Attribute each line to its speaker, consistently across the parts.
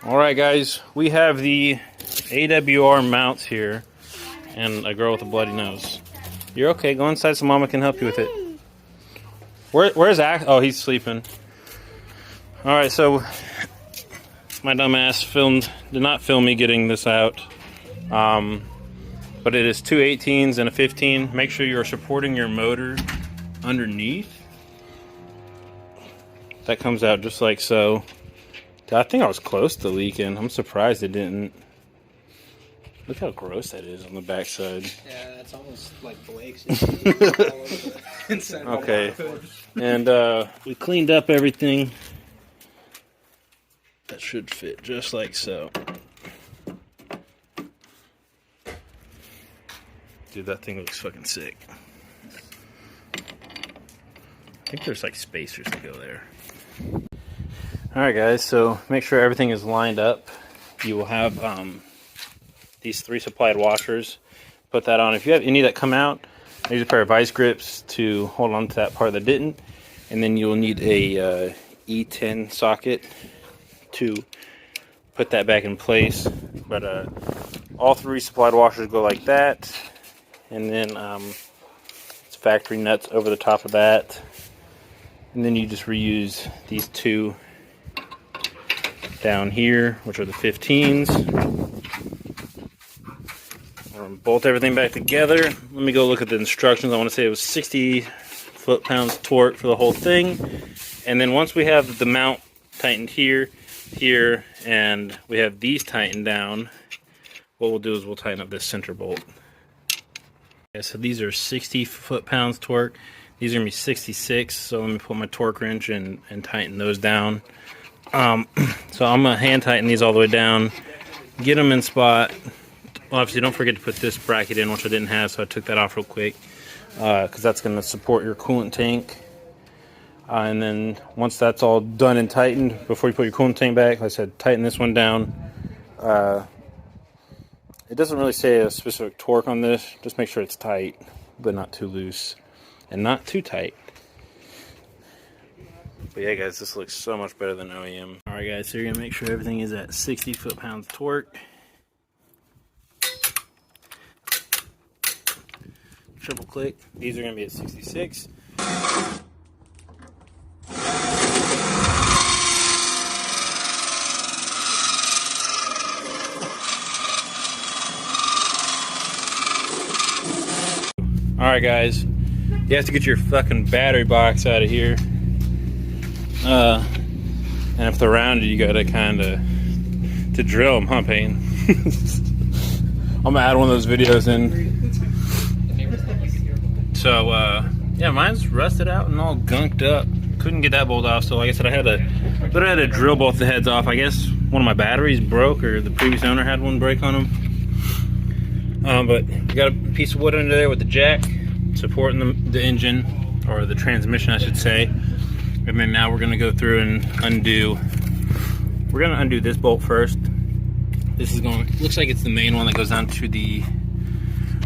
Speaker 1: Alright guys, we have the AWR mounts here and a girl with a bloody nose. You're okay, go inside so mama can help you with it. Where's Ax? Oh, he's sleeping. Alright, so my dumb ass did not film me getting this out. But it is two 18s and a 15. Make sure you are supporting your motor underneath. That comes out just like so. I think I was close to leaking. I'm surprised it didn't. Look how gross that is on the backside.
Speaker 2: Yeah, that's almost like Blake's.
Speaker 1: Okay. And we cleaned up everything. That should fit just like so. Dude, that thing looks fucking sick. I think there's like spacers to go there. Alright guys, so make sure everything is lined up. You will have these 3 supplied washers. Put that on. If you have any that come out, use a pair of vice grips to hold on to that part that didn't. And then you'll need a E10 socket to put that back in place. But all 3 supplied washers go like that. And then it's factory nuts over the top of that. And then you just reuse these 2 down here, which are the 15s. Bolt everything back together. Let me go look at the instructions. I want to say it was 60 foot-pounds torque for the whole thing. And then once we have the mount tightened here, and we have these tightened down, what we'll do is we'll tighten up this center bolt. Okay, so these are 60 foot-pounds torque. These are going to be 66, so let me put my torque wrench and tighten those down. So I'm going to hand tighten these all the way down, get them in spot. Well, obviously don't forget to put this bracket in, which I didn't have, so I took that off real quick, because that's going to support your coolant tank. And then once that's all done and tightened, before you put your coolant tank back, like I said, tighten this one down. It doesn't really say a specific torque on this, just make sure it's tight, but not too loose, and not too tight. But yeah guys, this looks so much better than OEM. Alright guys, so you're going to make sure everything is at 60 foot-pounds torque. Triple click. These are going to be at 66. Alright guys, you have to get your fucking battery box out of here. And if they're rounded, you gotta kinda to drill them, huh, Payne? I'm gonna add one of those videos in. So, yeah, mine's rusted out and all gunked up. Couldn't get that bolt off, so like I said, I had to drill both the heads off. I guess one of my batteries broke, or the previous owner had one break on them. But you got a piece of wood under there with the jack supporting the engine, or the transmission, I should say. And then now we're gonna go through and undo. We're gonna undo this bolt first. This is looks like it's the main one that goes down to the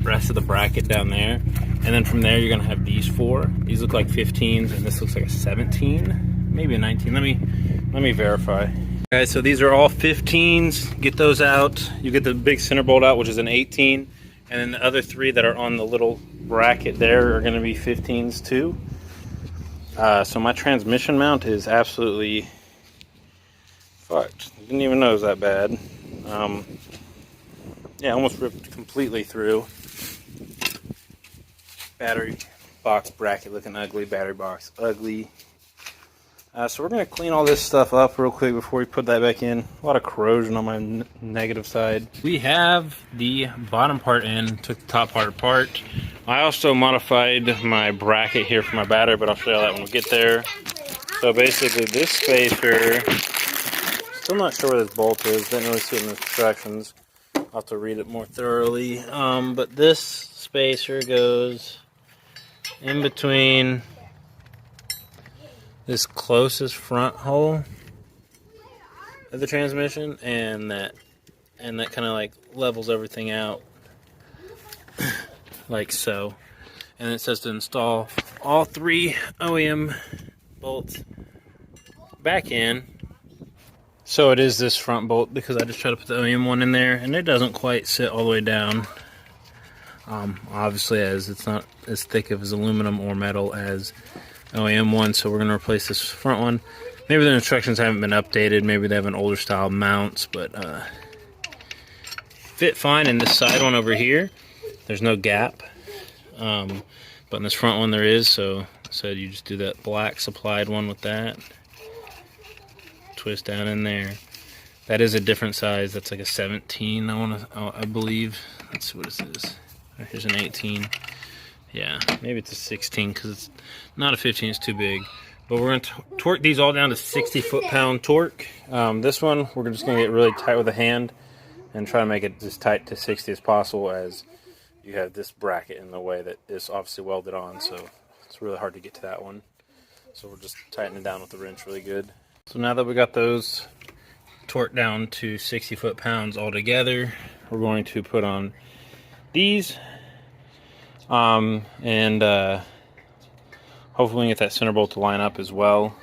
Speaker 1: rest of the bracket down there. And then from there, you're gonna have these 4. These look like 15s, and this looks like a 17, maybe a 19. Let me verify. Guys, so these are all 15s. Get those out. You get the big center bolt out, which is an 18, and then the other 3 that are on the little bracket there are gonna be 15s too. So my transmission mount is absolutely fucked. Didn't even know it was that bad. Yeah, almost ripped completely through. Battery box bracket looking ugly. Battery box ugly. So we're going to clean all this stuff up real quick before we put that back in. A lot of corrosion on my negative side. We have the bottom part in, took the top part apart. I also modified my bracket here for my battery, but I'll show you that when we get there. So basically this spacer, still not sure where this bolt is, didn't really see it in the instructions. I'll have to read it more thoroughly. But this spacer goes in between this closest front hole of the transmission, and that kind of like levels everything out like so. And it says to install all 3 OEM bolts back in So it is this front bolt because I just tried to put the OEM one in there and it doesn't quite sit all the way down. Obviously, as it's not as thick of as aluminum or metal as OEM one, so we're going to replace this front one. Maybe the instructions haven't been updated. Maybe they have an older style mounts, but fit fine. In this side one over here, there's no gap, but in this front one there is. So you just do that black supplied one with that. Twist down in there. That is a different size. That's like a 17. I believe. Let's see what it is. Here's an 18. Yeah, maybe it's a 16 because it's not a 15. It's too big. But we're going to torque these all down to 60 foot-pound torque. This one we're just going to get really tight with a hand and try to make it as tight to 60 as possible, as you have this bracket in the way that is obviously welded on. So it's really hard to get to that one. So we're just tightening it down with the wrench really good. So now that we got those torqued down to 60 foot-pounds all together, we're going to put on these. Hopefully we can get that center bolt to line up as well.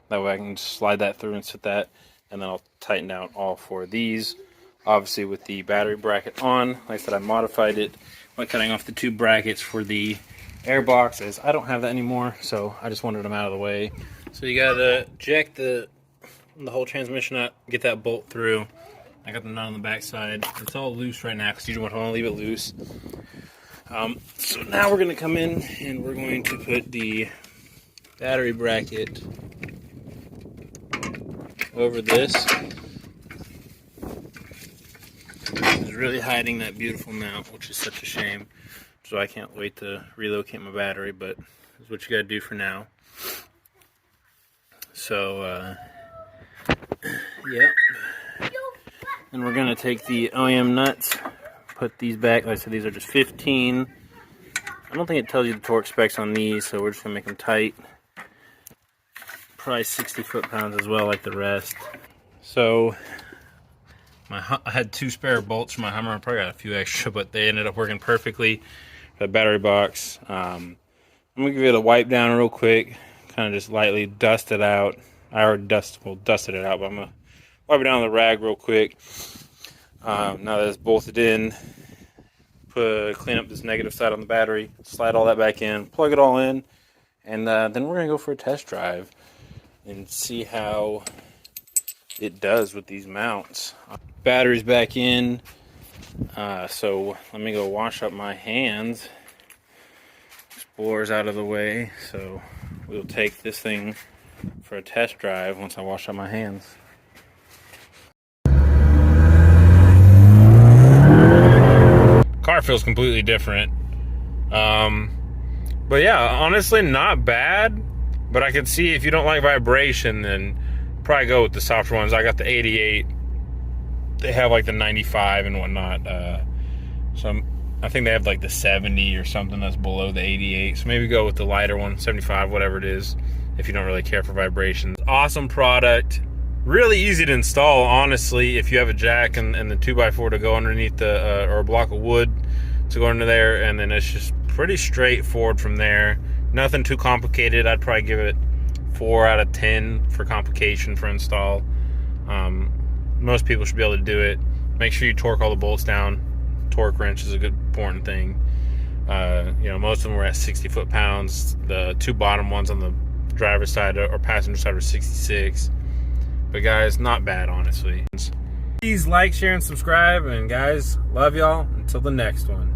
Speaker 1: That way I can just slide that through and set that, and then I'll tighten down all four of these. Obviously with the battery bracket on, like I said, I modified it by cutting off the two brackets for the air box, as I don't have that anymore, so I just wanted them out of the way. So you gotta jack the whole transmission nut, get that bolt through. I got the nut on the back side. It's all loose right now because you don't want to leave it loose. So now we're going to come in and we're going to put the battery bracket over this. It's really hiding that beautiful mount, which is such a shame. So I can't wait to relocate my battery, but that's what you got to do for now. So, yep. And we're going to take the OEM nuts, put these back. Like I said, these are just 15. I don't think it tells you the torque specs on these, so we're just going to make them tight. Probably 60 foot-pounds as well, like the rest. So I had 2 spare bolts for my Hummer. I probably got a few extra, but they ended up working perfectly for the battery box. I'm going to give it a wipe down real quick, kind of just lightly dust it out. I already dusted it out, but I'm going to wipe it down with a rag real quick. Now that it's bolted in, clean up this negative side on the battery, slide all that back in, plug it all in, and then we're going to go for a test drive and see how it does with these mounts. Battery's back in, so let me go wash up my hands. Explorer's out of the way, so we'll take this thing for a test drive once I wash up my hands. Car feels completely different, but yeah, honestly not bad. But I could see if you don't like vibration, then probably go with the softer ones. I got the 88. They have like the 95 and whatnot. I think they have like the 70 or something that's below the 88. So maybe go with the lighter one, 75, whatever it is, if you don't really care for vibrations. Awesome product. Really easy to install, honestly, if you have a jack and the 2x4 to go underneath the, or a block of wood to go under there, and then it's just pretty straightforward from there. Nothing too complicated. I'd probably give it 4 out of 10 for complication for install. Most people should be able to do it. Make sure you torque all the bolts down. Torque wrench is a good important thing. Most of them were at 60 foot-pounds. The 2 bottom ones on the driver's side or passenger side were 66. But guys, not bad, honestly. Please like, share, and subscribe. And guys, love y'all. Until the next one.